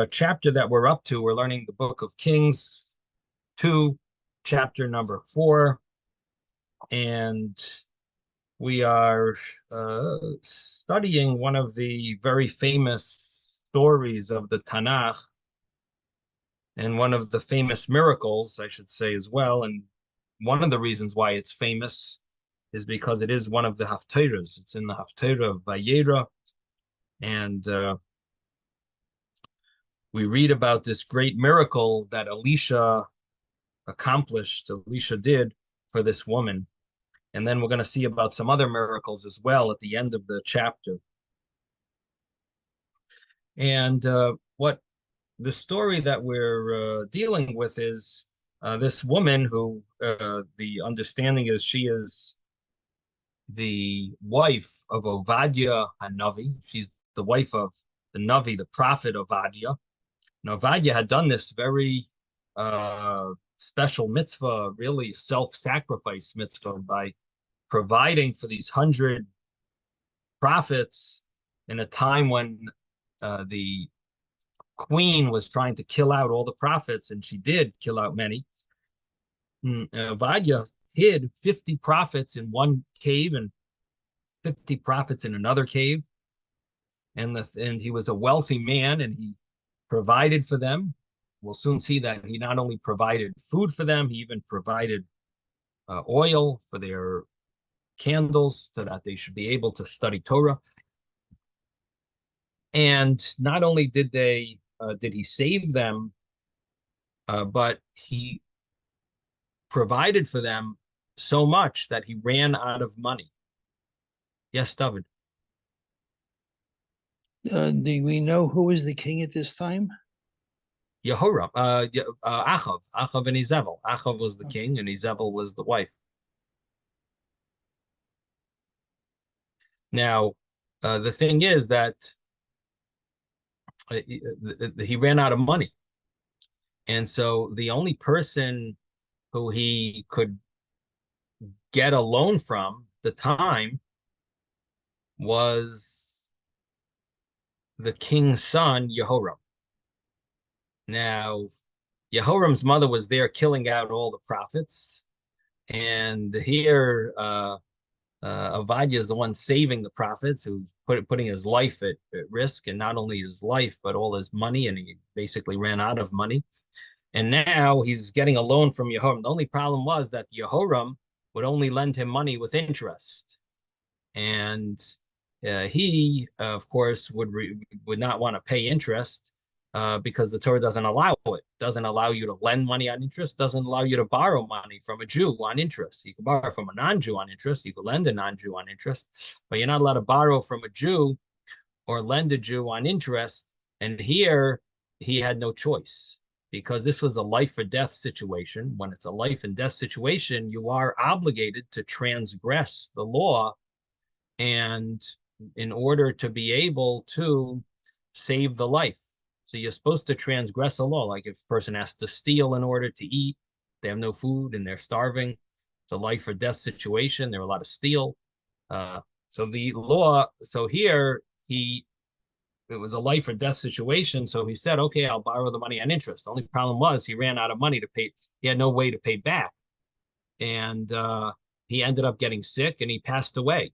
chapter that we're up to, we're learning the book of Kings 2, chapter number 4, and we are studying one of the very famous stories of the Tanakh and one of the famous miracles, I should say, as well. And one of the reasons why it's famous is because it is one of the Haftarahs. It's in the Haftarah of Vayera, and we read about this great miracle that Elisha did for this woman. And then we're going to see about some other miracles as well at the end of the chapter. And what the story that we're dealing with is this woman who the understanding is she is the wife of Ovadia Hanavi. She's the wife of the Navi, the prophet Ovadia. Now, Ovadia had done this very special mitzvah, really self-sacrifice mitzvah, by providing for these 100 prophets in a time when the queen was trying to kill out all the prophets, and she did kill out many. Ovadia hid 50 prophets in one cave and 50 prophets in another cave. And he was a wealthy man, and he provided for them. We'll soon see that he not only provided food for them, he even provided oil for their candles so that they should be able to study Torah. And not only did he save them, but he provided for them so much that he ran out of money. Yes, David. Do we know who was the king at this time? Yehoram, Achav and Izebel. Achav was the king, and Izebel was the wife. Now, the thing is that he ran out of money, and so the only person who he could get a loan from at the time was the king's son, Yehoram. Now, Yehoram's mother was there killing out all the prophets, and here Ovadia is the one saving the prophets, who's putting his life at risk, and not only his life, but all his money, and he basically ran out of money. And now he's getting a loan from Yehoram. The only problem was that Yehoram would only lend him money with interest. And he, of course, would not want to pay interest because the Torah doesn't allow it. Doesn't allow you to lend money on interest. Doesn't allow you to borrow money from a Jew on interest. You can borrow from a non-Jew on interest. You can lend a non-Jew on interest, but you're not allowed to borrow from a Jew or lend a Jew on interest. And here he had no choice, because this was a life or death situation. When it's a life and death situation, you are obligated to transgress the law, and in order to be able to save the life. So you're supposed to transgress a law. Like if a person has to steal in order to eat, they have no food and they're starving. It's a life or death situation. They're allowed to steal. So the law, so here it was a life or death situation. So he said, okay, I'll borrow the money on interest. The only problem was he ran out of money to pay. He had no way to pay back. And he ended up getting sick and he passed away.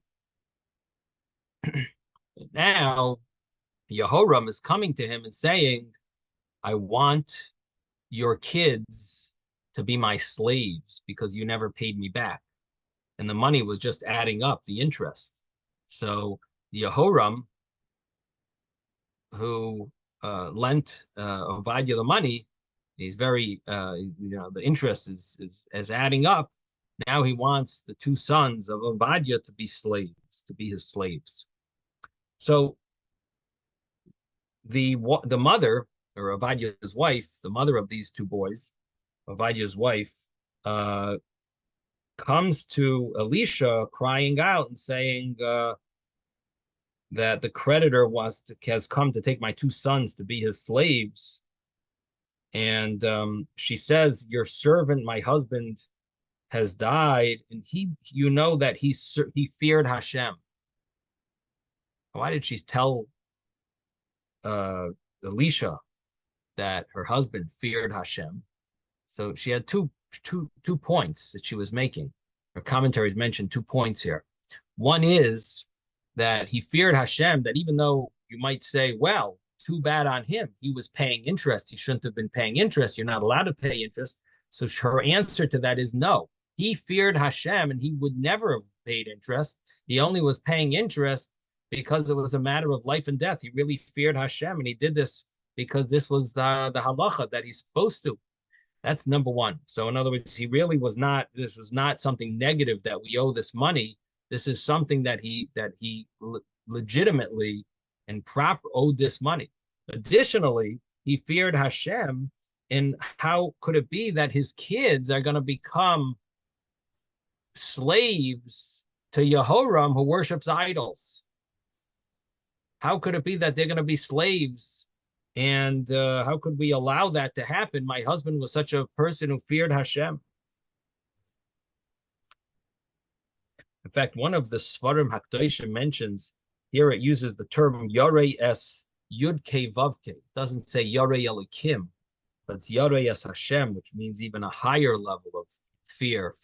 Now, Yehoram is coming to him and saying, I want your kids to be my slaves because you never paid me back. And the money was just adding up, the interest. So Yehoram, who lent Ovadia the money, he's very, the interest is adding up. Now he wants the two sons of Ovadia to be slaves, to be his slaves. So the mother, or Ovadia's wife, the mother of these two boys, Ovadia's wife, comes to Elisha crying out and saying that the creditor has come to take my two sons to be his slaves. And she says, your servant, my husband, has died, and you know that he feared Hashem. Why did she tell Elisha that her husband feared Hashem. So she had two points that she was making. Her commentaries mentioned 2 points here. One is that he feared Hashem, that even though you might say, well, too bad on him. He was paying interest. He shouldn't have been paying interest. You're not allowed to pay interest. So her answer to that is no. He feared Hashem and he would never have paid interest. He only was paying interest because it was a matter of life and death. He really feared Hashem and he did this because this was the halacha that he's supposed to. That's number one. So in other words, he really was not, this was not something negative that we owe this money. This is something that he legitimately and proper owed this money. Additionally, he feared Hashem, and how could it be that his kids are going to become slaves to Yehoram who worships idols? How could it be that they're going to be slaves? And how could we allow that to happen? My husband was such a person who feared Hashem. In fact, one of the Svarim Hakdoshim mentions here, it uses the term Yorei es Yud Ke Vav Ke. It doesn't say Yorei Elikim, but it's Yorei es Hashem, which means even a higher level of fear of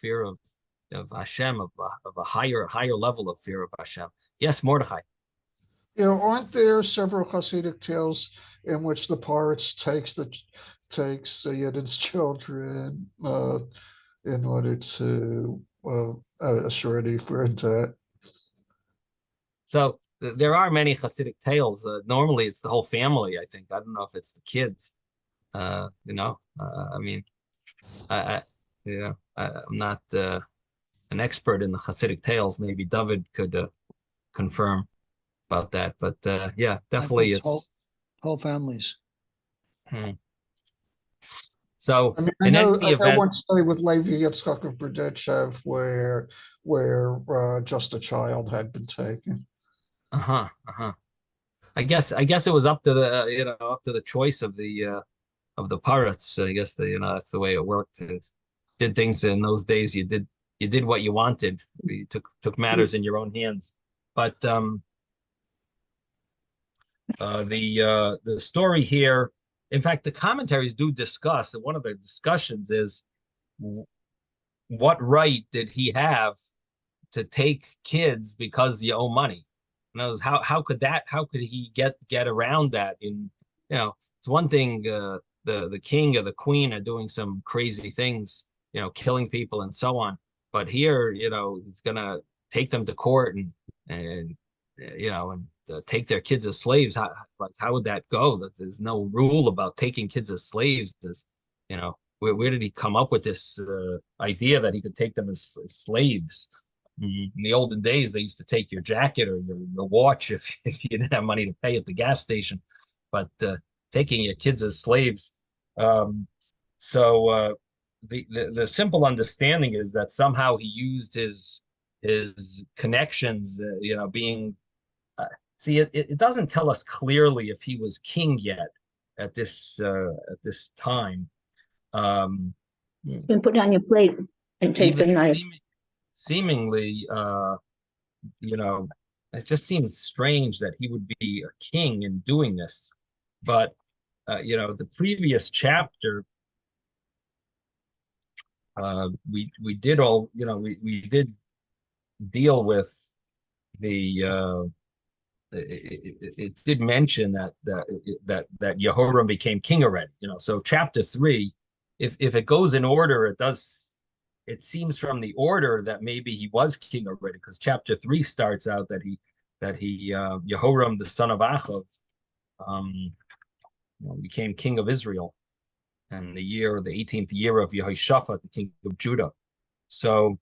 Hashem, of a higher level of fear of Hashem. Yes, Mordechai. Aren't there several Hasidic tales in which the pirates takes the Yidden's children in order to a surety for debt? So there are many Hasidic tales. Normally, it's the whole family. I think. I don't know if it's the kids. I mean, I'm not an expert in the Hasidic tales. Maybe David could confirm about that. But yeah, definitely, it's whole families. So I mean, I know one story with Levi Yitzchok of Berditchev where just a child had been taken. I guess it was up to the choice of the pirates. I guess that's the way it worked. It did things in those days. You did what you wanted. You took matters in your own hands. But the story here, in fact, the commentaries do discuss, and one of the discussions is what right did he have to take kids because you owe money? And how could he get around that? It's one thing the king or the queen are doing some crazy things, killing people and so on. But here, he's gonna take them to court and take their kids as slaves. How would that go? That there's no rule about taking kids as slaves. Where did he come up with this idea that he could take them as slaves? In the olden days, they used to take your jacket or your watch if you didn't have money to pay at the gas station. But taking your kids as slaves. So the simple understanding is that somehow he used his connections, being. See, it doesn't tell us clearly if he was king yet at this time. You can put on your plate and take the knife. Seemingly, it just seems strange that he would be a king in doing this. But the previous chapter, we did deal with the. It did mention that Yehoram became king already. So chapter 3, if it goes in order, it seems from the order that maybe he was king already, because chapter 3 starts out that he Yehoram, the son of Achav, became king of Israel, and the 18th year of Yehoshaphat, the king of Judah. So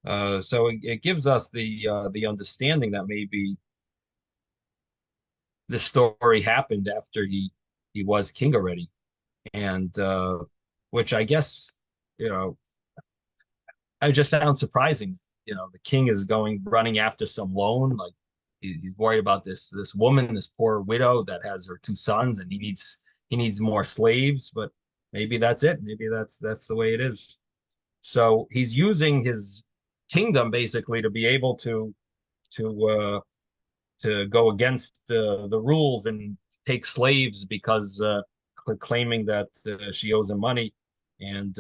it gives us the understanding that maybe this story happened after he was king already, and which I guess it just sounds surprising. The king is running after some loan, like he's worried about this woman, this poor widow that has her 2 sons, and he needs more slaves. But maybe that's it. Maybe that's the way it is. So he's using his kingdom basically to be able to to go against the rules and take slaves because claiming that she owes him money, and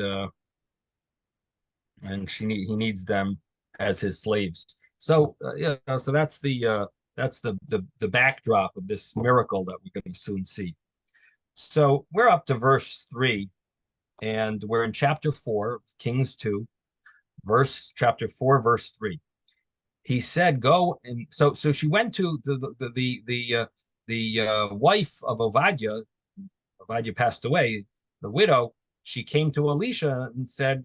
he needs them as his slaves. So so that's the backdrop of this miracle that we're going to soon see. So we're up to verse 3, and we're in chapter 4, Kings 2, chapter 4, verse 3. He said, "Go," and so she went to the wife of Obadiah. Obadiah passed away. The widow. She came to Elisha and said,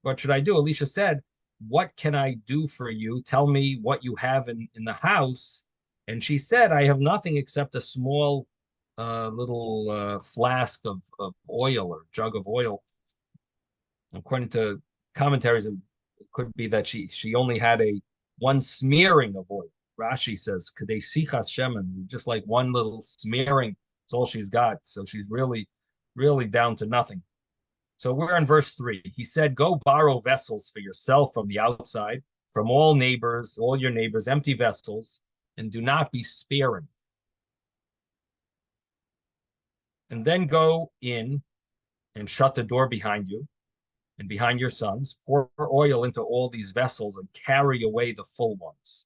what should I do? Elisha said, "What can I do for you? Tell me what you have in the house." And she said, "I have nothing except a small little flask of oil, or jug of oil." According to commentaries, it could be that she only had one smearing of oil. Rashi says, "Kadesichas shemen," just like one little smearing. That's all she's got. So she's really, really down to nothing. So we're in verse 3. He said, "Go borrow vessels for yourself from the outside, from all your neighbors, empty vessels, and do not be sparing. And then go in and shut the door behind you and behind your sons. Pour oil into all these vessels and carry away the full ones."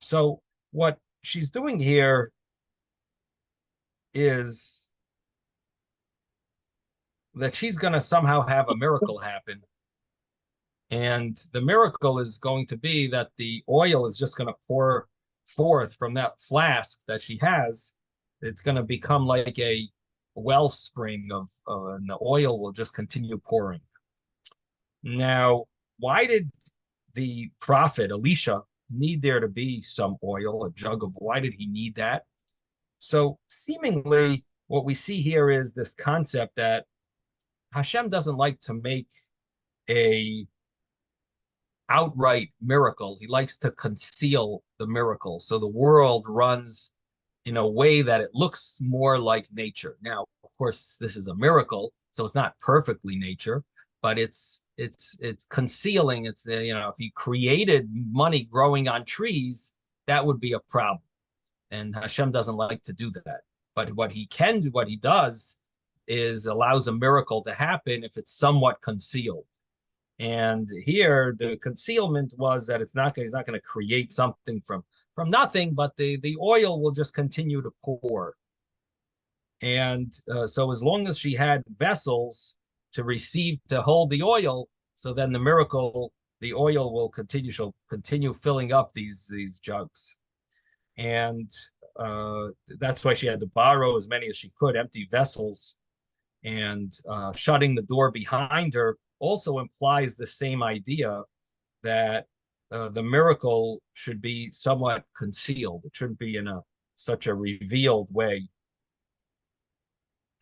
So what she's doing here is that she's going to somehow have a miracle happen. And the miracle is going to be that the oil is just going to pour forth from that flask that she has. It's going to become like a wellspring and the oil will just continue pouring. Now, why did the prophet Elisha need there to be some oil, a jug of? Why did he need that? So seemingly what we see here is this concept that Hashem doesn't like to make a outright miracle. He likes to conceal the miracle. So the world runs in a way that it looks more like nature. Now, of course, this is a miracle, so it's not perfectly nature, but it's concealing. It's if you created money growing on trees, that would be a problem, and Hashem doesn't like to do that. But what he does is allows a miracle to happen if it's somewhat concealed. And here the concealment was that he's not going to create something from nothing, but the oil will just continue to pour. And so as long as she had vessels to hold the oil, so then the oil will continue. She'll continue filling up these jugs. And that's why she had to borrow as many as she could, empty vessels. And shutting the door behind her also implies the same idea that the miracle should be somewhat concealed. It shouldn't be in such a revealed way.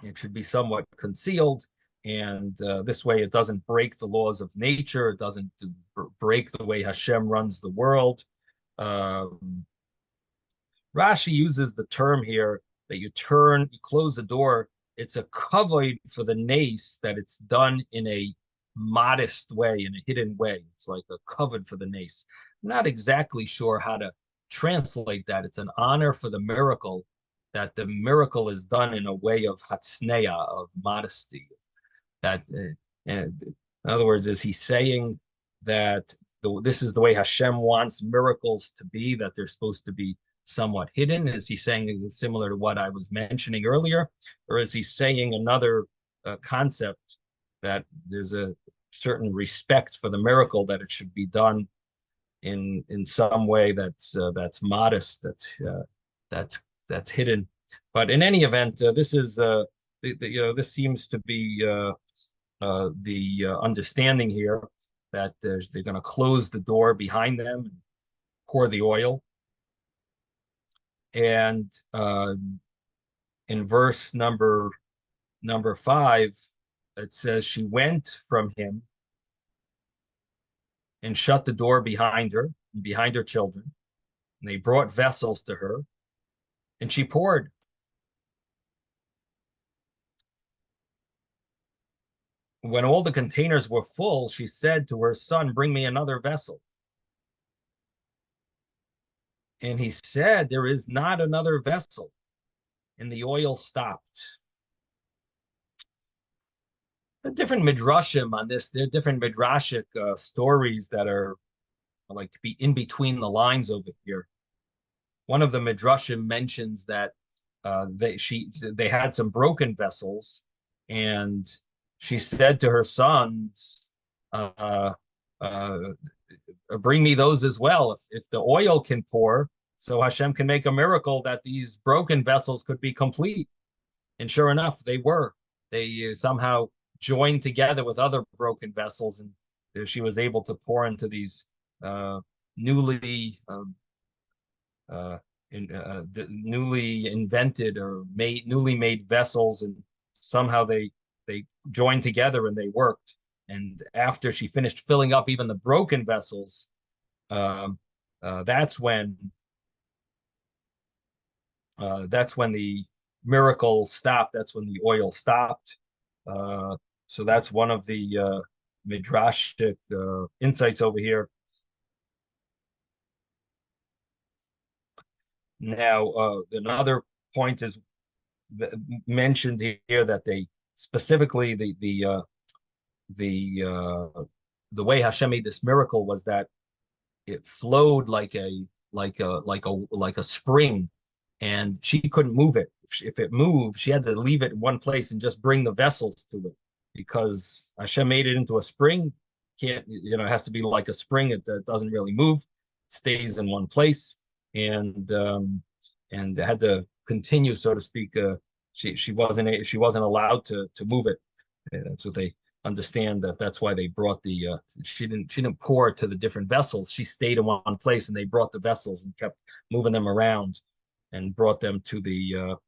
It should be somewhat concealed, and this way it doesn't break the laws of nature. It doesn't break the way Hashem runs the world. Rashi uses the term here that you close the door. It's a kavod for the nace, that it's done in a modest way, in a hidden way. It's like a kavod for the nace. I'm not exactly sure how to translate that. It's an honor for the miracle, that the miracle is done in a way of hatsneya, of modesty. That, in other words, is he saying that this is the way Hashem wants miracles to be, that they're supposed to be somewhat hidden? Is he saying similar to what I was mentioning earlier? Or is he saying another concept, that there's a certain respect for the miracle, that it should be done in some way that's modest, that's hidden? But in any event, this is this seems to be the understanding here, that they're going to close the door behind them and pour the oil. And in verse number 5, it says, "She went from him and shut the door behind her and behind her children. And they brought vessels to her, and she poured." When all the containers were full, she said to her son, "Bring me another vessel." And he said, there is not another vessel. And the oil stopped. There are different midrashim on this. There are different midrashic stories that are like be in between the lines over here. One of the midrashim mentions that they had some broken vessels, and she said to her sons, "Bring me those as well. If the oil can pour, so Hashem can make a miracle that these broken vessels could be complete." And sure enough, they were. They somehow joined together with other broken vessels, and she was able to pour into these newly newly invented or newly made vessels, and somehow they joined together and they worked. And after she finished filling up even the broken vessels, that's when the miracle stopped. That's when the oil stopped. So that's one of the midrashic insights over here. Now, another point is mentioned here that they specifically the way Hashem made this miracle was that it flowed like a spring, and she couldn't move it. If it moved, she had to leave it in one place and just bring the vessels to it, because Hashem made it into a spring. Can't, it has to be like a spring. It doesn't really move, it stays in one place, and had to continue, so to speak. She wasn't allowed to move it. That's what they understand. That's why they brought the she didn't pour to the different vessels. She stayed in one place, and they brought the vessels and kept moving them around and brought them to the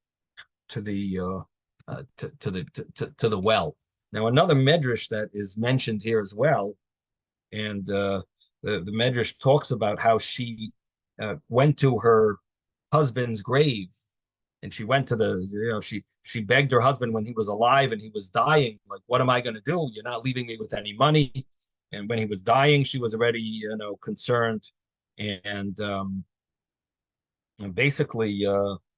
well. Now, another medrash that is mentioned here as well, and the medrash talks about how she went to her husband's grave, and she went to she begged her husband when he was alive and he was dying, like, what am I going to do? You're not leaving me with any money. And when he was dying, she was already concerned, and basically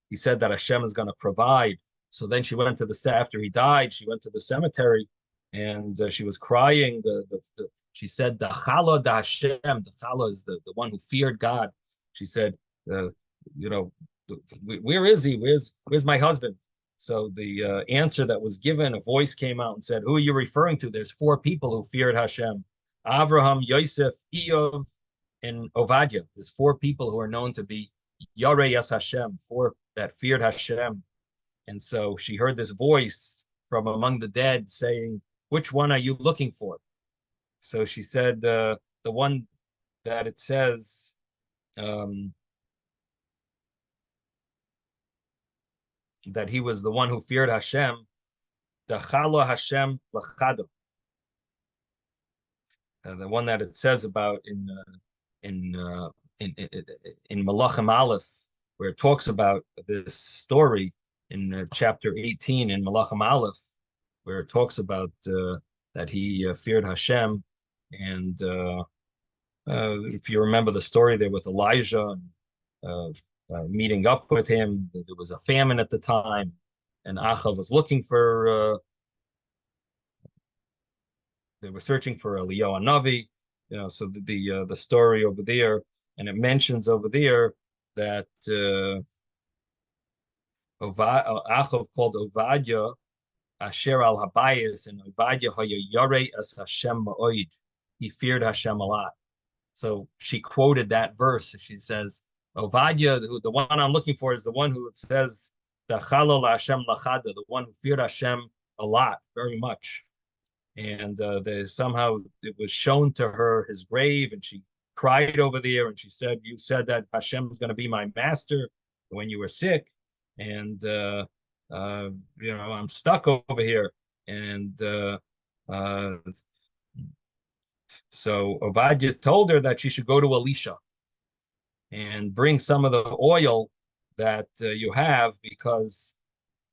he said that Hashem is going to provide. So then she went to after he died, she went to the cemetery, and she was crying. She said, the chala da Hashem, the chala is the one who feared God. She said, where is he? Where's my husband? So the answer that was given, a voice came out and said, who are you referring to? There's 4 people who feared Hashem: Avraham, Yosef, Eov, and Ovadia. There's 4 people who are known to be Yarei es Hashem, 4 that feared Hashem. And so she heard this voice from among the dead saying, which one are you looking for? So she said, the one that it says, that he was the one who feared Hashem, Dachalo Hashem Lachado. The one that it says about in Malachim Aleph, where it talks about this story in chapter 18 in Malachim Aleph, where it talks about that he feared Hashem. And if you remember the story there with Elijah, meeting up with him, there was a famine at the time, and Achav was looking for, they were searching for Eliyahu Navi, so the story over there, and it mentions over there that Achav called Ovadia Asher al Habayis, and Ovadia haya yarei as Hashem ma'oid. He feared Hashem a lot. So she quoted that verse. She says, Ovadia, the one I'm looking for, is the one who says, Dachalo Hashem lachada, the one who feared Hashem a lot, very much. And somehow it was shown to her his grave, and she cried over there, and she said, you said that Hashem is going to be my master when you were sick, and I'm stuck over here. And so Ovadia told her that she should go to Elisha and bring some of the oil that you have, because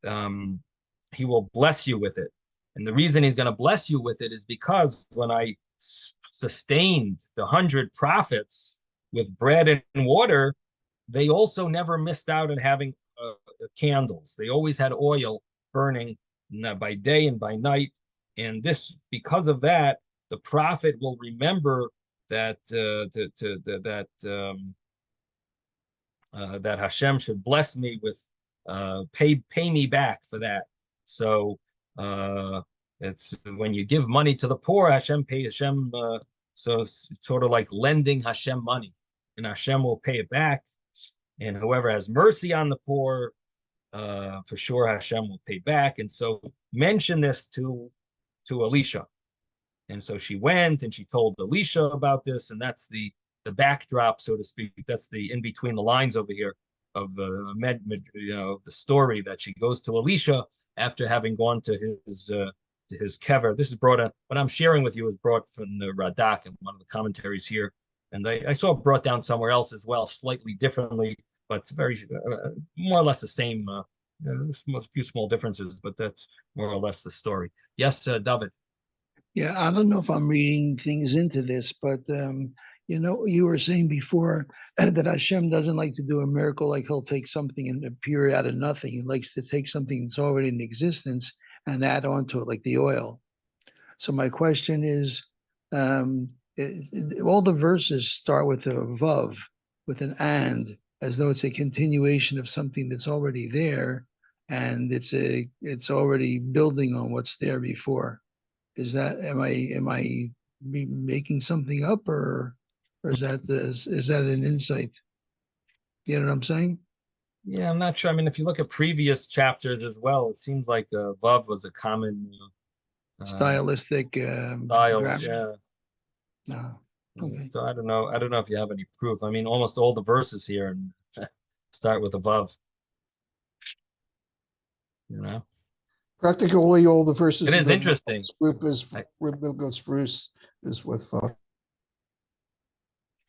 he will bless you with it. And the reason he's going to bless you with it is because when I sustained the 100 prophets with bread and water, they also never missed out on having candles. They always had oil burning by day and by night. And this, because of that, the prophet will remember that that Hashem should bless me with pay me back for that. So it's when you give money to the poor, Hashem pay Hashem. So it's sort of like lending Hashem money, and Hashem will pay it back. And whoever has mercy on the poor, for sure Hashem will pay back. And so mention this to Elisha. And so she went and she told Elisha about this, and that's the backdrop, so to speak. That's the in between the lines over here of the story that she goes to Elisha after having gone to his kever. This is brought what I'm sharing with you is brought from the Radak and one of the commentaries here, and I saw it brought down somewhere else as well, slightly differently, but it's very more or less the same. There's a few small differences, but that's more or less the story. Yes, David. Yeah, I don't know if I'm reading things into this, but you were saying before that Hashem doesn't like to do a miracle, like he'll take something and appear out of nothing. He likes to take something that's already in existence and add on to it, like the oil. So my question is, all the verses start with a vav, with an and, as though it's a continuation of something that's already there, and it's already building on what's there before. Is that am I making something up, or is that an insight? You know what I'm saying? Yeah, I'm not sure. I mean, if you look at previous chapters as well, it seems like vav was a common stylistic style. grammar. Yeah. No. Okay. So I don't know. I don't know if you have any proof. I mean, almost all the verses here start with a vav. You know. Practically all the verses. It is interesting. Group is Bruce is with.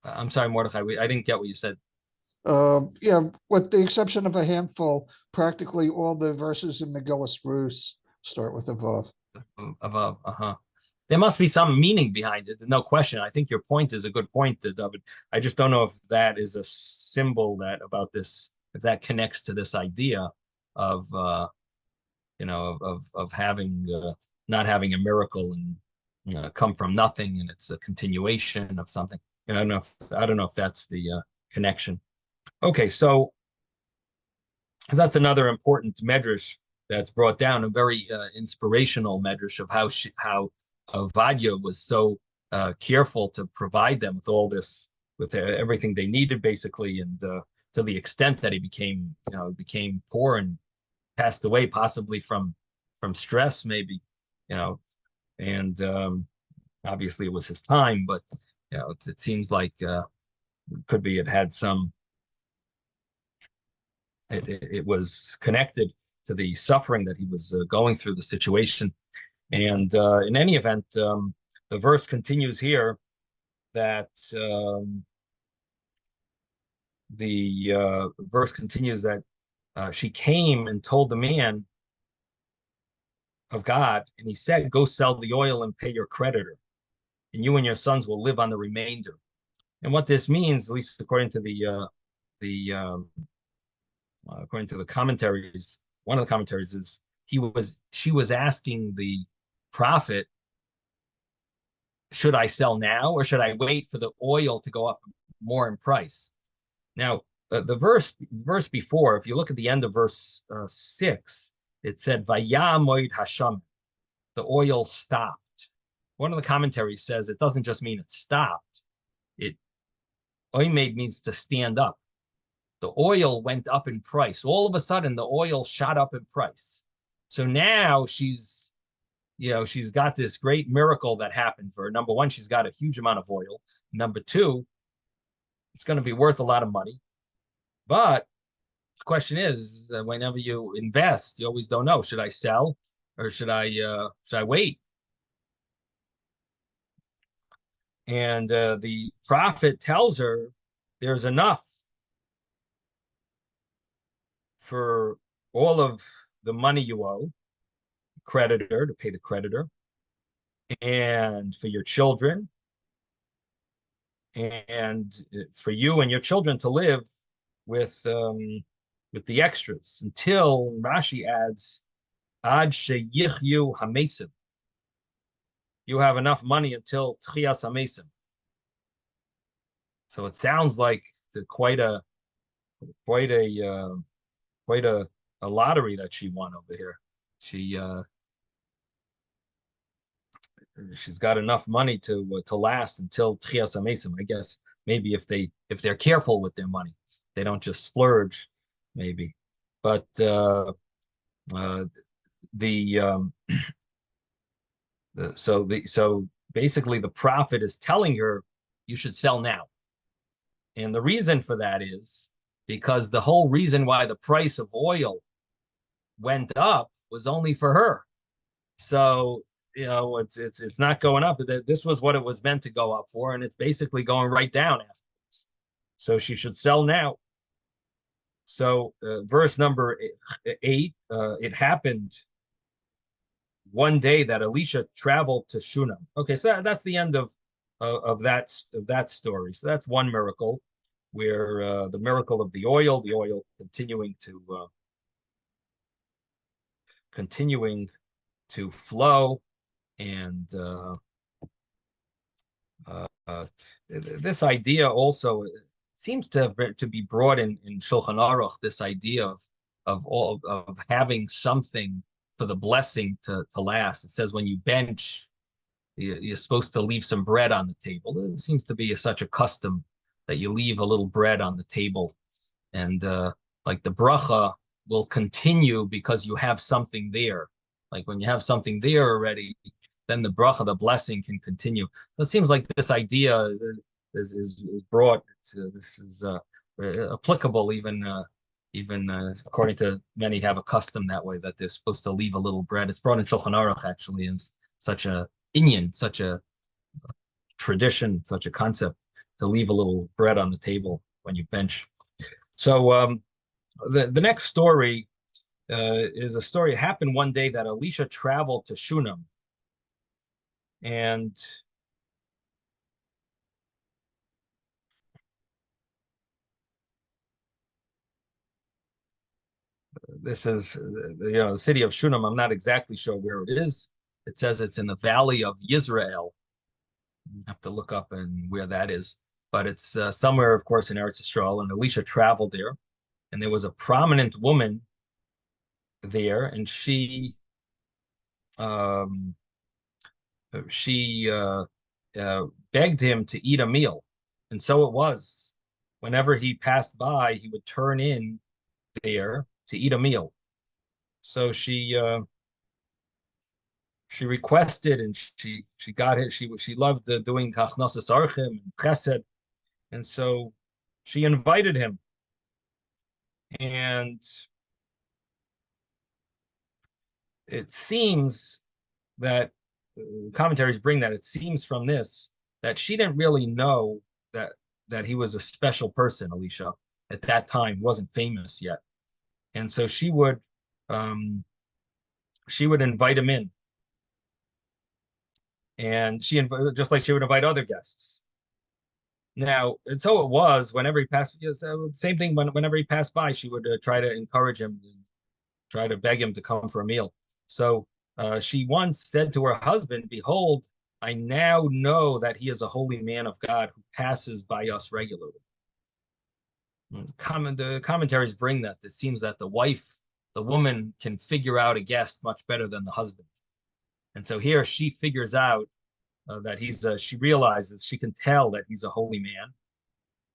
I'm sorry, Mordechai. I didn't get what you said. Yeah, with the exception of a handful, practically all the verses in Megillus Bruce start with a vav. Above, There must be some meaning behind it. No question. I think your point is a good point, David. I just don't know if that is a symbol about this, if that connects to this idea of of having not having a miracle and come from nothing, and it's a continuation of something. I don't know if that's the connection. Okay, so that's another important medrash that's brought down, a very inspirational medrash of how Vadia was so careful to provide them with all this, with everything they needed, basically, and to the extent that he became poor and passed away, possibly from stress, maybe, and obviously it was his time, but it seems like could be it had some. It was connected to the suffering that he was going through, the situation. And in any event, the verse continues here that the verse continues that she came and told the man of God, and he said, "Go sell the oil and pay your creditor, and you and your sons will live on the remainder." And what this means, at least according to according to the commentaries, one of the commentaries is she was asking the prophet, should I sell now or should I wait for the oil to go up more in price? Now, the verse before, if you look at the end of verse 6, it said, Vayamoid Hashem, the oil stopped. One of the commentaries says it doesn't just mean it stopped. Oimed means to stand up. The oil went up in price. All of a sudden, the oil shot up in price. So now she's got this great miracle that happened for her. Number one, she's got a huge amount of oil. Number two, it's going to be worth a lot of money. But the question is, whenever you invest, you always don't know, should I sell or should I wait? And the prophet tells her there's enough for all of the money you owe, creditor, to pay the creditor, and for your children, and for you and your children to live with the extras until Rashi adds ad sheyichyu hamesim. You have enough money until tchias hamesim. So it sounds like quite a quite a quite a lottery that she won over here. She's got enough money to last until tchias hamesim. I guess maybe if they're careful with their money, they don't just splurge, maybe. But the so basically the prophet is telling her you should sell now. And the reason for that is because the whole reason why the price of oil went up was only for her. So, it's not going up. This was what it was meant to go up for, and it's basically going right down afterwards. So she should sell now. So verse number 8, it happened one day that Elisha traveled to Shunem. Okay, so that's the end of that story. So that's one miracle, where the miracle of the oil continuing to flow, and this idea also seems to be brought in Shulchan Aruch. This idea of having something for the blessing to last. It says when you bench, you're supposed to leave some bread on the table. It seems to be such a custom that you leave a little bread on the table, and like the bracha will continue because you have something there. Like when you have something there already, then the bracha, the blessing, can continue. So it seems like this idea is brought to, this is applicable even according to many have a custom that way, that they're supposed to leave a little bread. It's brought in Shulchan Aruch actually, and such a inyan, such a tradition, such a concept, to leave a little bread on the table when you bench. So the next story is a story that happened one day that Elisha traveled to Shunem. And this is, the city of Shunem. I'm not exactly sure where it is. It says it's in the valley of Yisrael. I have to look up and where that is. But it's somewhere, of course, in Eretz Yisrael. And Elisha traveled there. And there was a prominent woman there. And she begged him to eat a meal. And so it was. Whenever he passed by, he would turn in there to eat a meal. So she requested, and she got it. She loved doing kachnosas archim and chesed, and so she invited him. And it seems that commentaries bring that it seems from this that she didn't really know that he was a special person, Elisha, at that time. He wasn't famous yet, and so she would invite him in, and just like she would invite other guests. Now, and so it was whenever he passed. Same thing whenever he passed by, she would try to encourage him, and try to beg him to come for a meal. So she once said to her husband, "Behold, I now know that he is a holy man of God who passes by us regularly." The commentaries bring that it seems that the woman, can figure out a guest much better than the husband, and so here she figures out that he's. She realizes, she can tell that he's a holy man,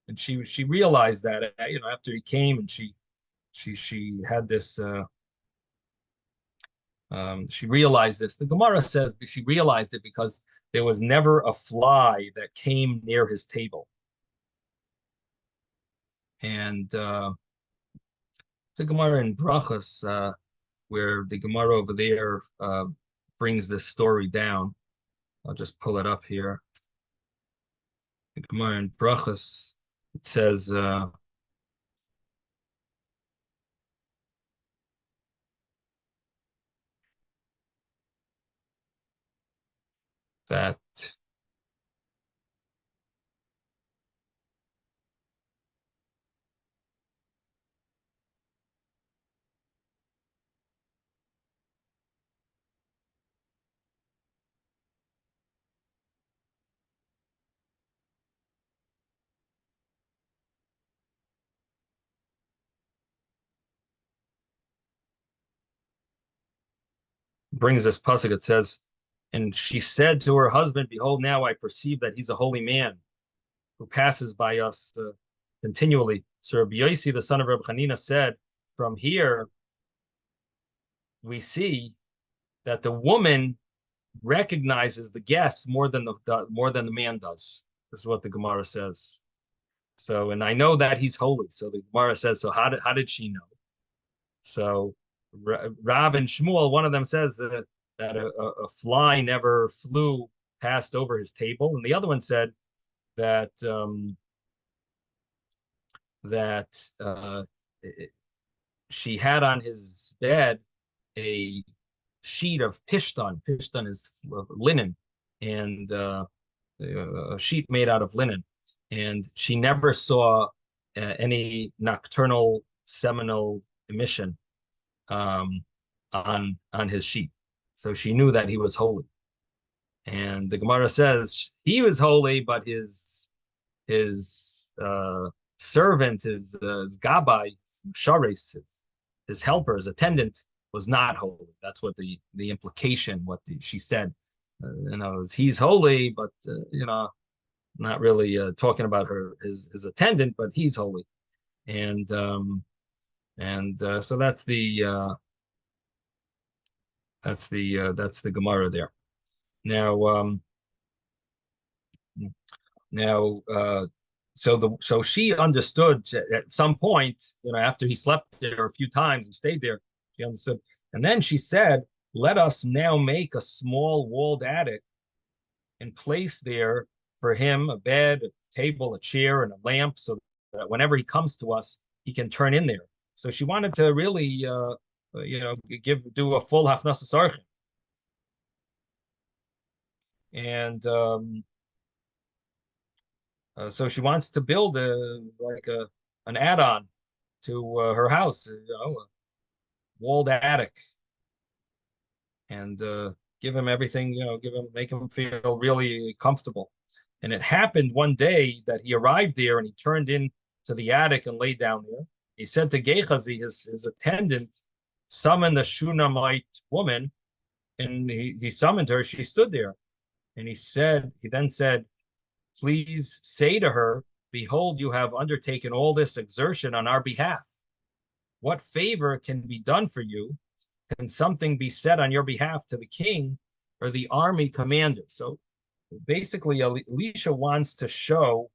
and she realized that after he came, and she had this. She realized this. The Gemara says she realized it because there was never a fly that came near his table. And the Gemara in Brachas, where the Gemara over there brings this story down. I'll just pull it up here. The Gemara in Brachas, it says that brings this pasuk. It says, and she said to her husband, behold, now I perceive that he's a holy man who passes by us continually. So Rabbi Yossi, the son of Rabbi Hanina, said, from here we see that the woman recognizes the guest more than the man does. This is what the Gemara says. So, and I know that he's holy. So the Gemara says, so how did she know? So Rav and Shmuel, one of them says that a fly never flew past over his table, and the other one said that she had on his bed a sheet of pishtan. Pishtan is linen, and a sheet made out of linen. And she never saw any nocturnal seminal emission on his sheet. So she knew that he was holy. And the Gemara says he was holy, but his servant, his gabbai, shares, his helper, his attendant, was not holy. That's what the implication, she said. He's holy, but not really talking about his attendant, but he's holy. And so that's the Gemara there. So she understood at some point, after he slept there a few times and stayed there, she understood. And then she said, let us now make a small walled attic and place there for him a bed, a table, a chair, and a lamp, so that whenever he comes to us, he can turn in there. So she wanted to really, do a full hachnasas orchim. And so she wants to build an add-on to her house, a walled attic, and give him everything, make him feel really comfortable. And it happened one day that he arrived there and he turned in to the attic and laid down there. He said to Gehazi, his attendant, summon the Shunammite woman, and he summoned her. She stood there, and he then said, please say to her, behold, you have undertaken all this exertion on our behalf. What favor can be done for you? Can something be said on your behalf to the king or the army commander? So basically, Elisha wants to show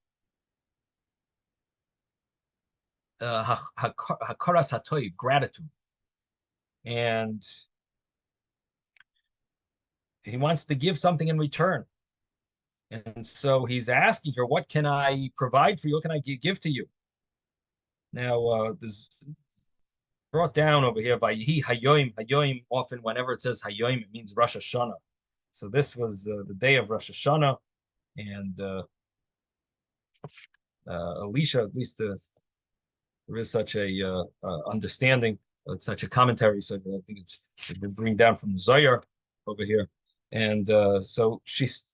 hakaras hatoiv, gratitude, and he wants to give something in return. And so he's asking her, what can I provide for you? What can I give to you? Now, this brought down over here by Yehi Hayoim. Hayoim, often whenever it says Hayoim, it means Rosh Hashanah. So this was the day of Rosh Hashanah, and Elisha, at least there is such a understanding, such a commentary. So I think it's been bring down from the Zohar over here, and so she's.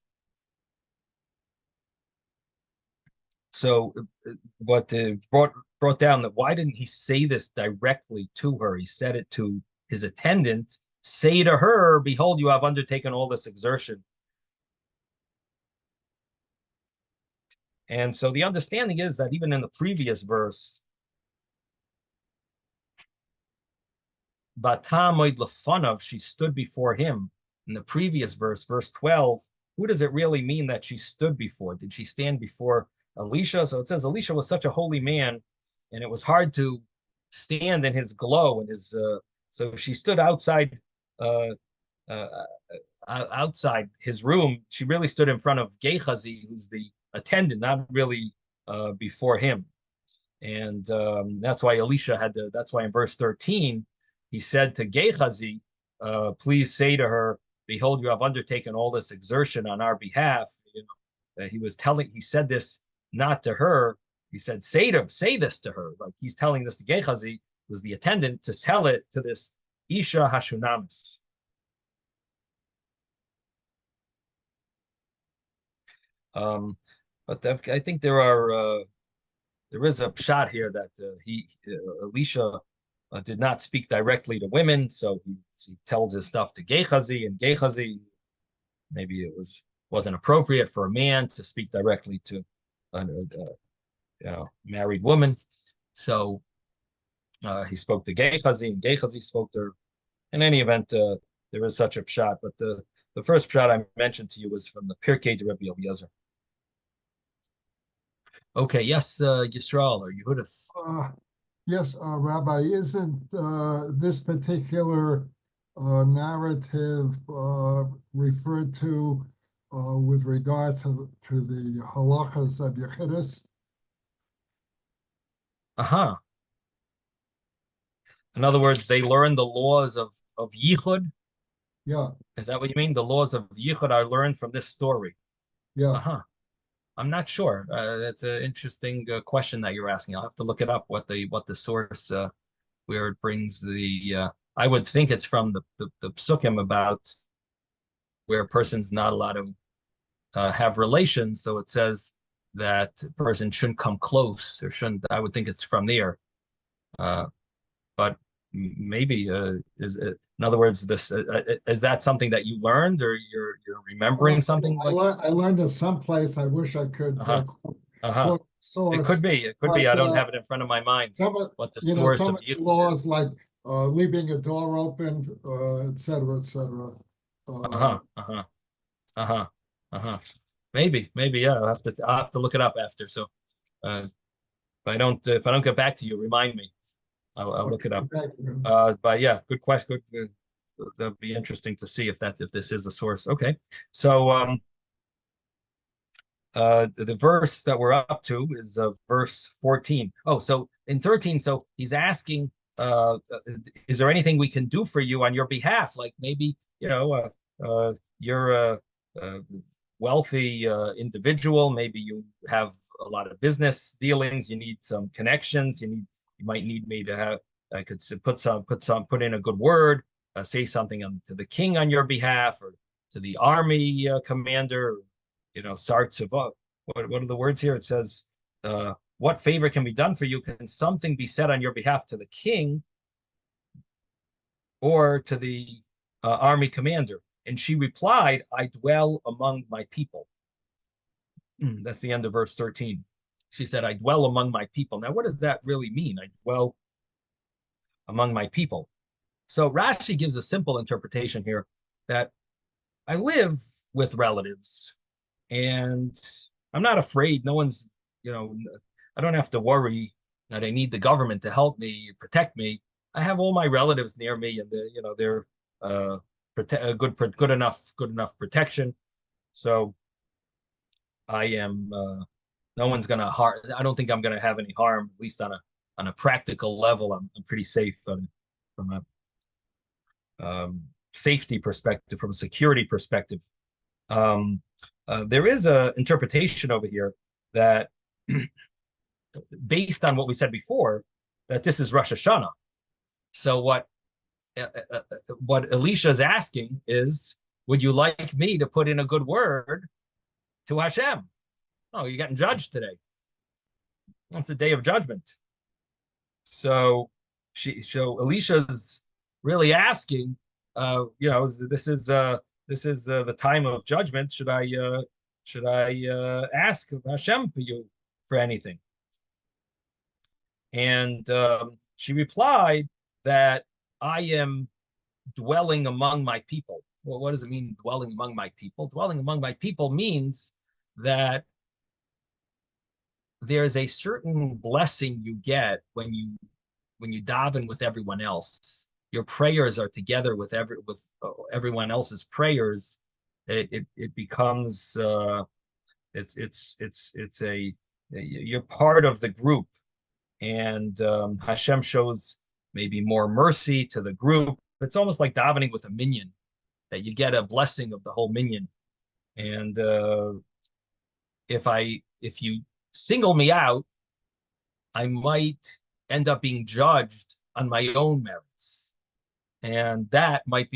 So what brought down that why didn't he say this directly to her? He said it to his attendant. Say to her, behold, you have undertaken all this exertion. And so the understanding is that even in the previous verse, Batamoid lefanav, she stood before him. In the previous verse, verse 12, who does it really mean that she stood before? Did she stand before Elisha? So it says Elisha was such a holy man, and it was hard to stand in his glow and his. So she stood outside his room. She really stood in front of Gehazi, who's the attendant, not really before him. And that's why Elisha had to. That's why in verse 13 he said to Gehazi, "Please say to her, behold, you have undertaken all this exertion on our behalf." He said this not to her. He said, say this to her. Like he's telling this to Gehazi, who's the attendant, to tell it to this Isha Hashunamis. But I think there is a shot here that Elisha did not speak directly to women, so he tells his stuff to Gehazi, and Gehazi, maybe it wasn't appropriate for a man to speak directly to a married woman. So he spoke to Gehazi, and Gehazi spoke to her. In any event, there is such a pshat, but the first pshat I mentioned to you was from the Pirkei de Rabbi Eliezer. Okay, yes, Yisrael or Yehudis. Yes, Rabbi, isn't this particular narrative referred to with regards to the halachas of Yechidus? Uh-huh. In other words, they learn the laws of Yichud. Yeah, Is that what you mean? The laws of Yichud are learned from this story. yeah. Uh-huh. I'm not sure. That's an interesting question that you're asking. I'll have to look it up. What the source where it brings the. I would think it's from the psukim about where a person's not allowed to have relations. So it says that a person shouldn't come close or shouldn't. I would think it's from there. But maybe in other words, this is that something that you learned or you're remembering something like? I learned it someplace. I wish I could quote source. It could be. It could be. I don't have it in front of my mind. What the source some of Yichud laws like leaving a door open, et cetera, et cetera. Maybe. Yeah. I'll have to look it up after. So, if I don't get back to you, remind me. I'll look it up. But yeah, good question. That'd be interesting to see if this is a source. Okay, so the verse that we're up to is verse 14. Oh, so in 13, so he's asking, is there anything we can do for you on your behalf? Like maybe you're a wealthy individual. Maybe you have a lot of business dealings. You need some connections. You might need me to have. I could put in a good word, say something to the king on your behalf, or to the army commander. Sarts of what are the words here? It says, "What favor can be done for you? Can something be said on your behalf to the king, or to the army commander?" And she replied, "I dwell among my people." That's the end of verse 13. She said, "I dwell among my people." Now, what does that really mean? I dwell among my people. So Rashi gives a simple interpretation here that I live with relatives and I'm not afraid. No one's, I don't have to worry that I need the government to help me, protect me. I have all my relatives near me and they're good enough protection. So I am, no one's going to harm. I don't think I'm going to have any harm, at least on a practical level. I'm pretty safe from a safety perspective, from a security perspective. There is an interpretation over here that, based on what we said before, that this is Rosh Hashanah. So what Elisha is asking is, would you like me to put in a good word to Hashem? Oh, you're getting judged today. It's the day of judgment. So Elisha's really asking, this is the time of judgment. Should I ask Hashem for anything? And she replied that I am dwelling among my people. Well, what does it mean, dwelling among my people? Dwelling among my people means that there's a certain blessing you get when you daven with everyone else. Your prayers are together with everyone else's prayers. It becomes you're part of the group, and Hashem shows maybe more mercy to the group. It's almost like davening with a minyan, that you get a blessing of the whole minyan. And if you single me out, I might end up being judged on my own merits, and that might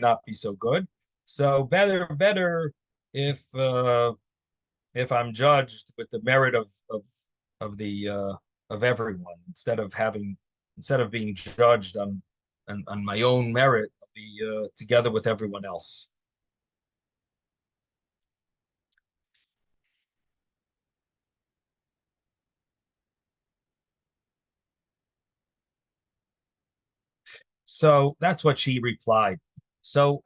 not be so good. So better if I'm judged with the merit of everyone, instead of having instead of being judged on my own merit, I'll be together with everyone else. So that's what she replied. So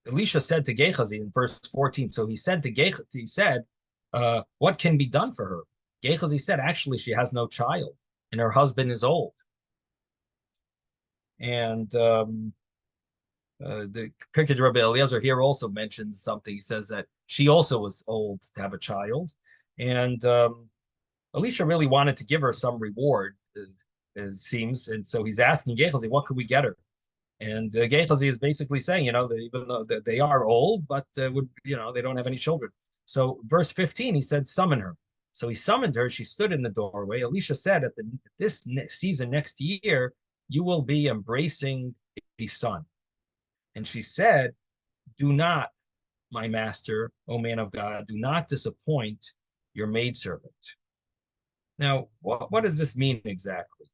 Elisha said to Gehazi in verse 14, so he said to Gehazi, he said, what can be done for her? Gehazi said, actually, she has no child, and her husband is old. And the Pirkei Rabbi Eliezer here also mentions something. He says that she also was old to have a child. And Elisha really wanted to give her some reward, it seems. And so he's asking Gehazi, what could we get her? And Gehazi is basically saying, even though they are old, but they don't have any children. So verse 15, he said, summon her. So he summoned her. She stood in the doorway. Elisha said, at this season next year, you will be embracing a son. And she said, do not, my master, O man of God, do not disappoint your maidservant. Now, what does this mean exactly?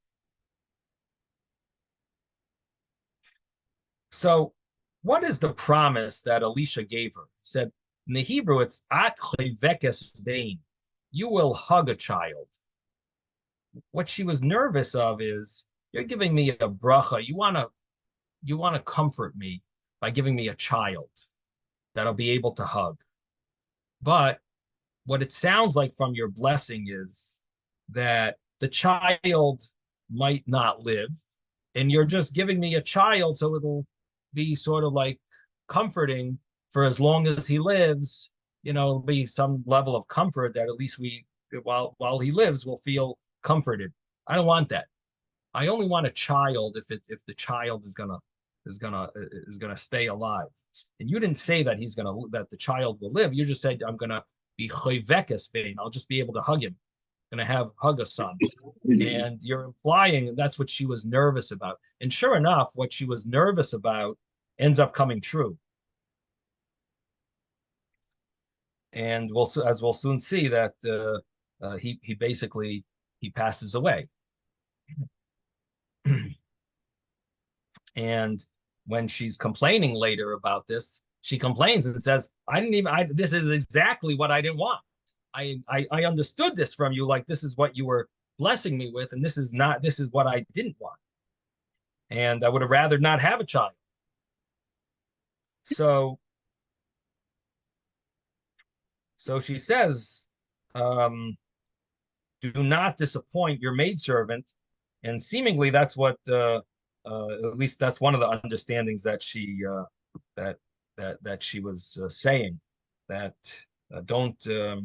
So, what is the promise that Elisha gave her? He said, in the Hebrew, it's at chayvekes bein. You will hug a child. What she was nervous of is, you're giving me a bracha. You want to comfort me by giving me a child that I'll be able to hug. But what it sounds like from your blessing is that the child might not live, and you're just giving me a child so it'll be sort of like comforting for as long as he lives. It'll be some level of comfort that at least while he lives, we'll feel comforted. I don't want that. I only want a child if the child is gonna stay alive. And you didn't say that that the child will live. You just said I'm gonna be chayvekes bein. I'll just be able to hug him. Gonna hug a son. And you're implying that's what she was nervous about. And sure enough, what she was nervous about ends up coming true. And as we'll soon see, that he basically passes away. And when she's complaining later about this, she complains and says, this is exactly what I didn't want. I understood this from you, like this is what you were blessing me with, and this is what I didn't want. And I would have rather not have a child. So she says, do not disappoint your maidservant. And seemingly that's what, at least that's one of the understandings that she that she was saying, that don't give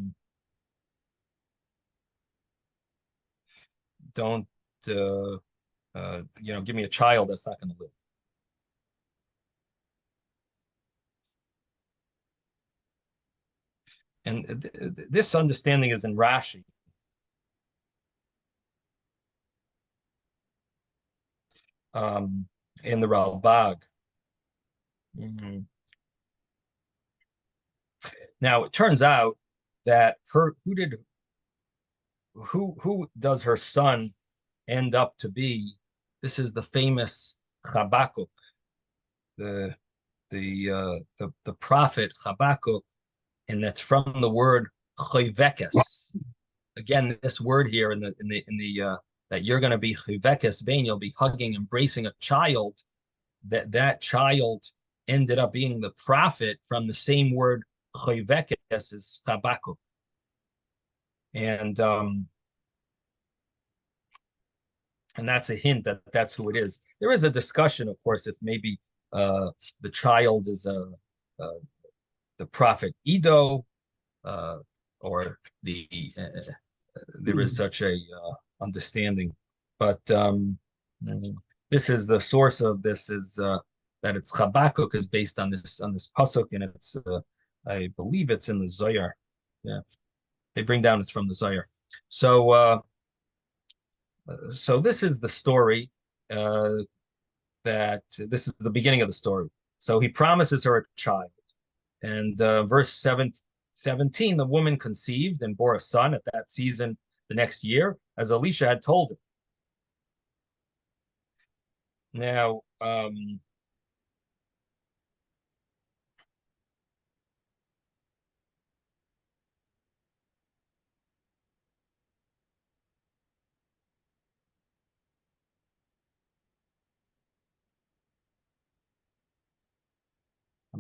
me a child that's not going to live. And this understanding is in Rashi. In the Ralbag. Now it turns out that who does her son end up to be? This is the famous Habakkuk, the prophet Habakkuk, and that's from the word chayvekes. Again, this word here in the that you're going to be chayvekes bein, you'll be hugging, embracing a child. That child ended up being the prophet from the same word chayvekes as Habakkuk. And that's a hint that that's who it is. There is a discussion, of course, if maybe the child is the prophet Edo, or there is such a understanding. But this is the source of this is that it's Habakkuk is based on this pasuk, and it's I believe it's in the Zohar. Yeah, they bring down it's from the Zohar. So this is the story. That this is the beginning of the story. So he promises her a child, and verse 17, the woman conceived and bore a son at that season the next year, as Elisha had told her. Now, I'm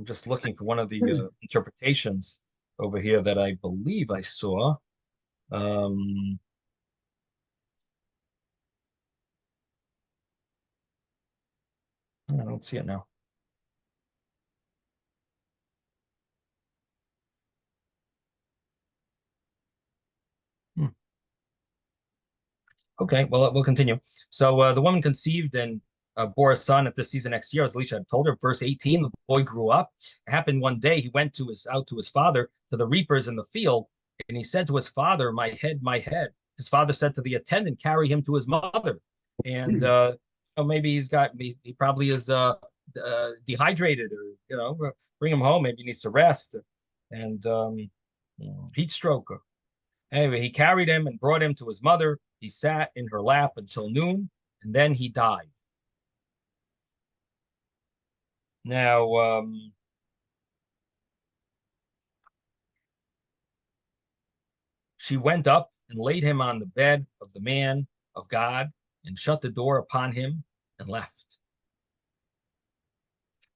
just looking for one of the interpretations over here that I believe I saw. I don't see it now. Okay, well, we'll continue. So the woman conceived and bore a son at this season next year, as Elisha had told her. Verse 18, the boy grew up. It happened one day, he went out to his father, to the reapers in the field, and he said to his father, my head, my head. His father said to the attendant, carry him to his mother. And maybe he probably is dehydrated, or, bring him home. Maybe he needs to rest, and heat stroke. Anyway, he carried him and brought him to his mother. He sat in her lap until noon, and then he died. Now, she went up and laid him on the bed of the man of God and shut the door upon him and left.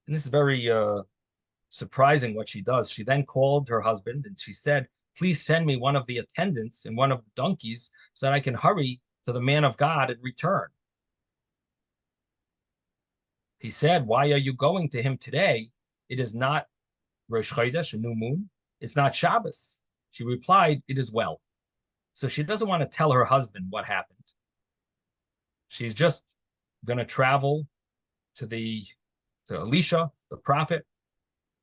And this is very surprising what she does. She then called her husband and she said, please send me one of the attendants and one of the donkeys so that I can hurry to the man of God and return. He said, why are you going to him today? It is not Rosh Chodesh, a new moon. It's not Shabbos. She replied, it is well. So she doesn't want to tell her husband what happened. She's just going to travel to Elisha, the prophet,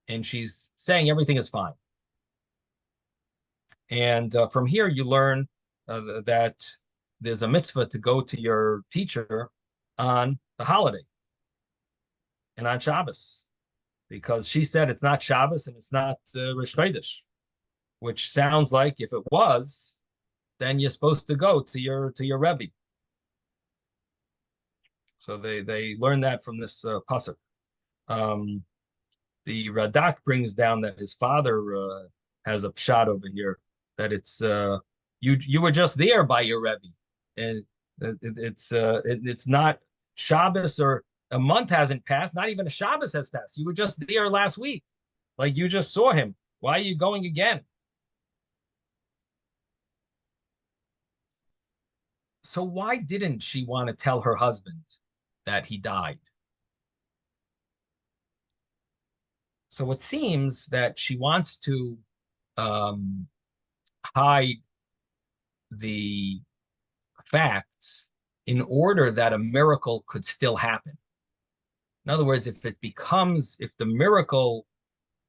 and she's saying everything is fine. And from here, you learn that there's a mitzvah to go to your teacher on the holiday and on Shabbos, because she said it's not Shabbos and it's not Rosh Chodesh, which sounds like if it was, then you're supposed to go to your Rebbe. So they learned that from this pasuk. The Radak brings down that his father has a pshat over here, that it's you were just there by your Rebbe, and it's not Shabbos, or a month hasn't passed, not even a Shabbos has passed. You were just there last week, like you just saw him. Why are you going again? So why didn't she want to tell her husband that he died? So it seems that she wants to hide the facts in order that a miracle could still happen. In other words, if the miracle,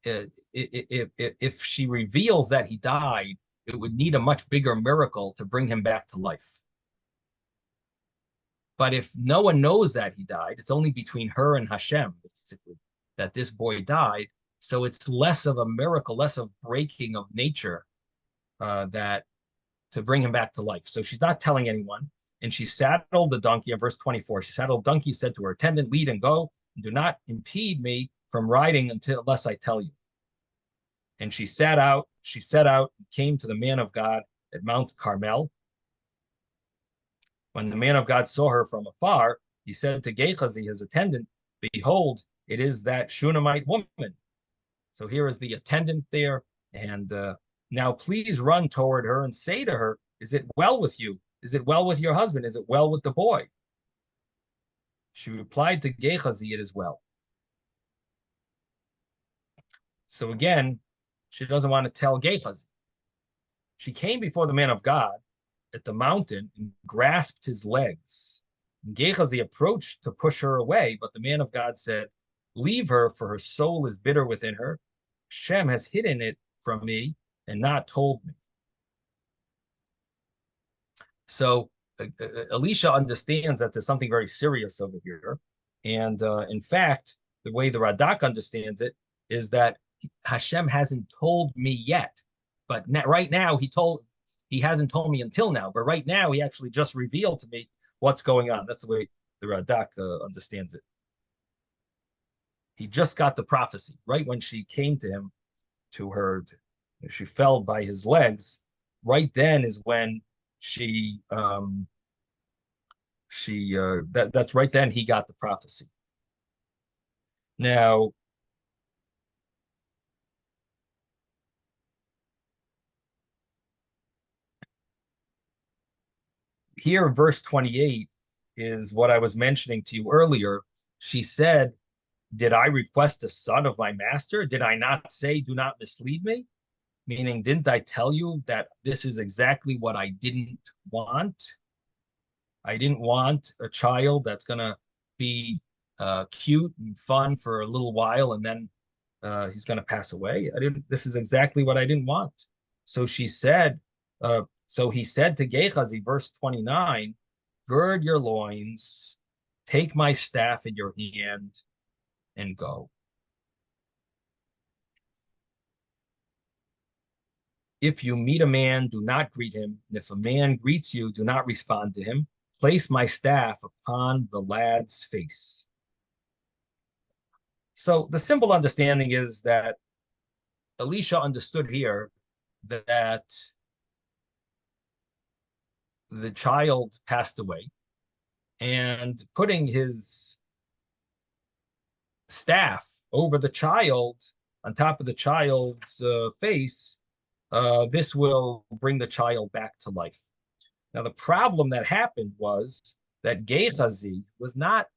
if she reveals that he died, it would need a much bigger miracle to bring him back to life. But if no one knows that he died, it's only between her and Hashem, basically, that this boy died. So it's less of a miracle, less of breaking of nature, that to bring him back to life. So she's not telling anyone. And she saddled the donkey in verse 24. She saddled the donkey, said to her attendant, lead and go, and do not impede me from riding unless I tell you. And she set out and came to the man of God at Mount Carmel. When the man of God saw her from afar, he said to Gehazi, his attendant, behold, it is that Shunammite woman. So here is the attendant there. And now please run toward her and say to her, is it well with you? Is it well with your husband? Is it well with the boy? She replied to Gehazi, it is well. So again, she doesn't want to tell Gehazi. She came before the man of God at the mountain and grasped his legs. And Gehazi approached to push her away, but the man of God said, leave her, for her soul is bitter within her. Shem has hidden it from me and not told me. So Elisha understands that there's something very serious over here. And in fact, the way the Radak understands it is that Hashem hasn't told me yet. But right now, he hasn't told me until now. But right now, he actually just revealed to me what's going on. That's the way the Radak understands it. He just got the prophecy right when she came to him, to her, she fell by his legs. Right then is when that's right then he got the prophecy. Now, here, verse 28 is what I was mentioning to you earlier. She said, did I request a son of my master? Did I not say, do not mislead me? Meaning, didn't I tell you that this is exactly what I didn't want? I didn't want a child that's going to be cute and fun for a little while, and then he's going to pass away. This is exactly what I didn't want. So she said, so he said to Gehazi, verse 29, gird your loins, take my staff in your hand, and go. If you meet a man, do not greet him. And if a man greets you, do not respond to him. Place my staff upon the lad's face. So the simple understanding is that Elisha understood here that the child passed away, and putting his staff over the child, on top of the child's face, this will bring the child back to life. Now, the problem that happened was that Gehazi was not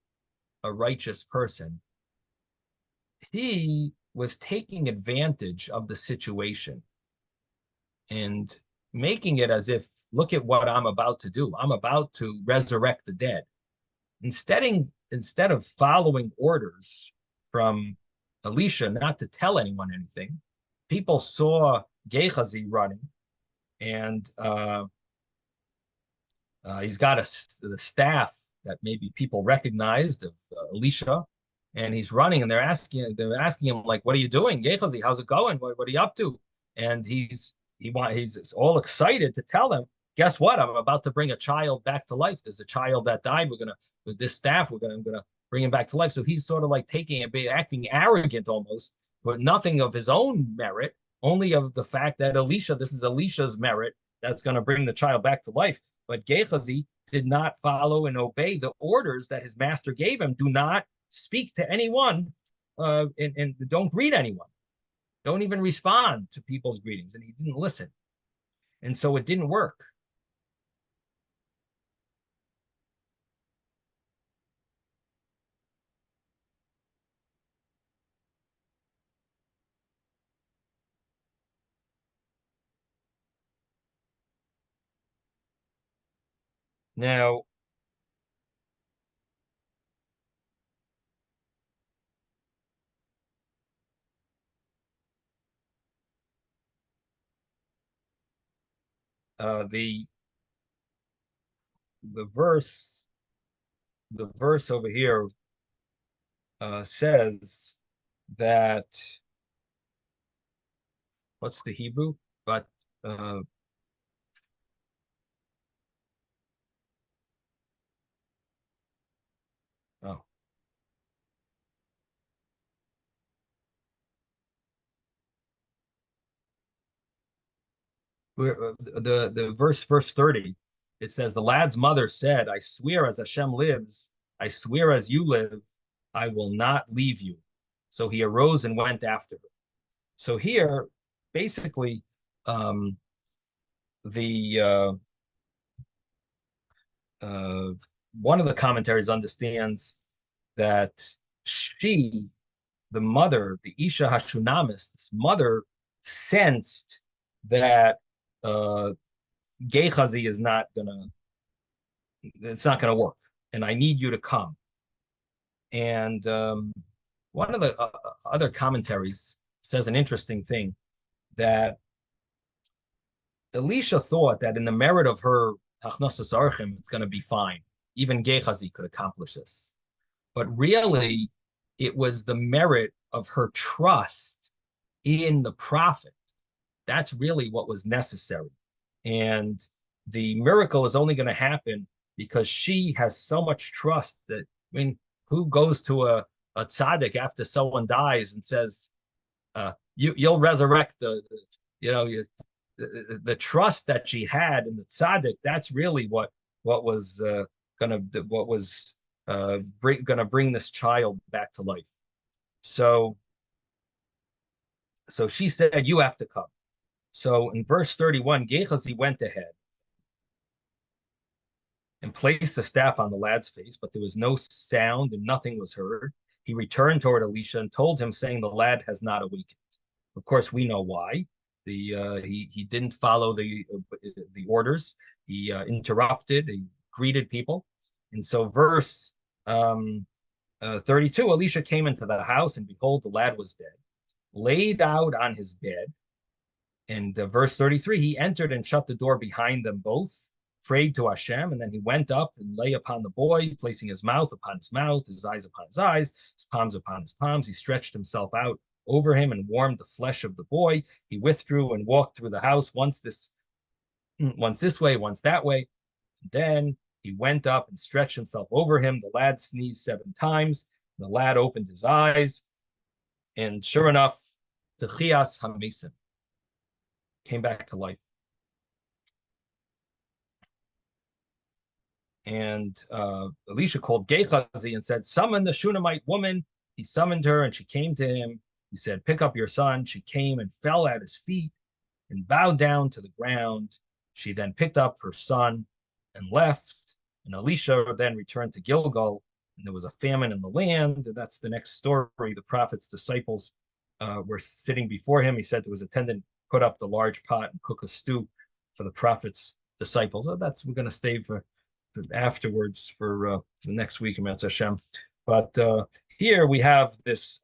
a righteous person. He was taking advantage of the situation and making it as if, look at what I'm about to do. I'm about to resurrect the dead. Instead of following orders from Elisha not to tell anyone anything, people saw Gehazi running, and he's got the staff that maybe people recognized of Elisha, and he's running, and they're asking him, like, what are you doing, Gehazi? How's it going? What are you up to? And he's all excited to tell them, guess what? I'm about to bring a child back to life. There's a child that died. With this staff, I'm gonna bring him back to life. So he's sort of like acting arrogant almost, but nothing of his own merit, only of the fact that this is Elisha's merit that's going to bring the child back to life. But Gehazi did not follow and obey the orders that his master gave him. Do not speak to anyone, and don't greet anyone. Don't even respond to people's greetings. And he didn't listen. And so it didn't work. Now, the verse over here says that, what's the Hebrew? But oh. The verse 30, it says, the lad's mother said, I swear as Hashem lives, I swear as you live, I will not leave you. So he arose and went after her. So here, basically, one of the commentaries understands that the mother, the Isha Hashunamis, this mother, sensed that Gehazi it's not gonna work, and I need you to come. And one of the other commentaries says an interesting thing, that Elisha thought that in the merit of her Hachnasas Archim, it's going to be fine. Even Gehazi could accomplish this. But really, it was the merit of her trust in the prophet. That's really what was necessary. And the miracle is only going to happen because she has so much trust that, I mean, who goes to a tzaddik after someone dies and says, you'll resurrect the trust that she had in the tzaddik. That's really what was gonna bring this child back to life. So she said, you have to come. So in verse 31, Gehazi went ahead and placed the staff on the lad's face, but there was no sound and nothing was heard. He returned toward Elisha and told him, saying, the lad has not awakened. Of course, we know why. He didn't follow the orders. He interrupted. He greeted people. And so verse 32, Elisha came into the house, and behold, the lad was dead, laid out on his bed. And verse 33, he entered and shut the door behind them both, prayed to Hashem, and then he went up and lay upon the boy, placing his mouth upon his mouth, his eyes upon his eyes, his palms upon his palms. He stretched himself out over him and warmed the flesh of the boy. He withdrew and walked through the house, once this way, once that way. Then he went up and stretched himself over him. The lad sneezed 7 times. The lad opened his eyes, and sure enough, Techias Hamesim came back to life. And Elisha called Gehazi and said, summon the Shunammite woman. He summoned her, and she came to him. He said, pick up your son. She came and fell at his feet and bowed down to the ground. She then picked up her son and left. And Elisha then returned to Gilgal, and there was a famine in the land. And that's the next story. The prophet's disciples were sitting before him. He said to his attendant, put up the large pot and cook a stew for the prophet's disciples. So we're going to stay for afterwards for the next week, Emetz Hashem. But here we have this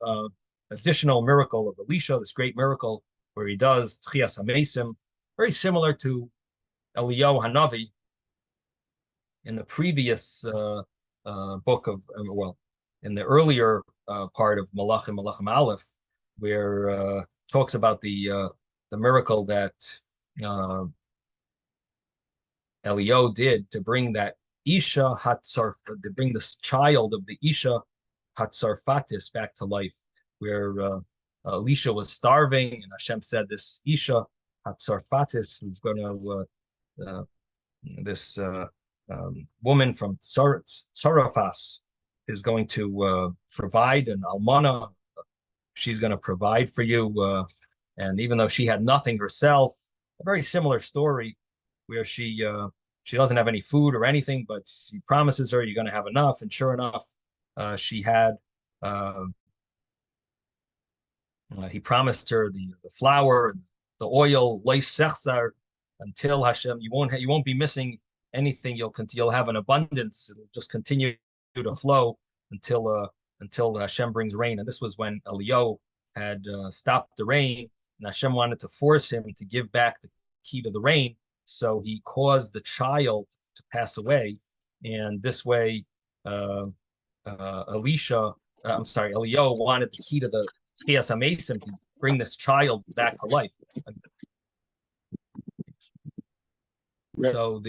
additional miracle of Elisha, this great miracle where he does Tchias HaMesim, very similar to Eliyahu Hanavi in the previous book of, in the earlier part of Malachim Aleph, where talks about the miracle that Eliyahu did to bring that Isha Hatzar, to bring this child of the Isha Hatzarfatis back to life, where Elisha was starving, and Hashem said this Isha Hatzarfatis is going to, this woman from Sarafas is going to provide an almana. She's going to provide for you. And even though she had nothing herself, a very similar story where she doesn't have any food or anything, but he promises her you're going to have enough. And sure enough, she had, he promised her the flour, the oil, leis sechzar, until Hashem, you won't be missing anything. You'll have an abundance. It'll just continue to flow until Hashem brings rain. And this was when Eliyahu had stopped the rain, and Hashem wanted to force him to give back the key to the rain. So he caused the child to pass away, and this way, Eliyahu wanted the key to the Tchias HaMesim to bring this child back to life. So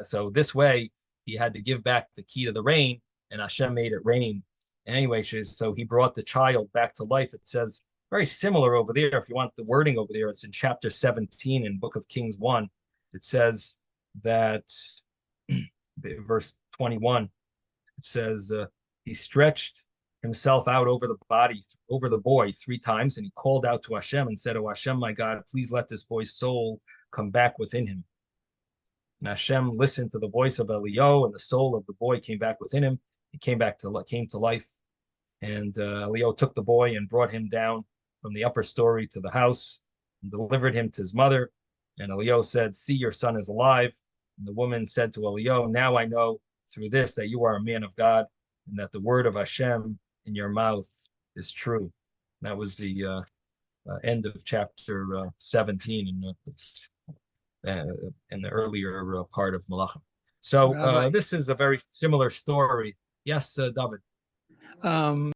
so this way he had to give back the key to the rain, and Hashem made it rain. Anyway, so he brought the child back to life. It says very similar over there. If you want the wording over there, it's in chapter 17 in Book of Kings 1. It says that, verse 21, it says, he stretched himself out over the boy 3 times, and he called out to Hashem and said, "Oh Hashem, my God, please let this boy's soul come back within him." And Hashem listened to the voice of Eliyahu, and the soul of the boy came back within him. He came to life. And Eliyahu took the boy and brought him down from the upper story to the house and delivered him to his mother. And Eliyahu said, "See, your son is alive." And the woman said to Eliyahu, "Now I know through this that you are a man of God, and that the word of Hashem in your mouth is true." And that was the end of chapter 17 in the earlier part of Malachim. So this is a very similar story. Yes, David.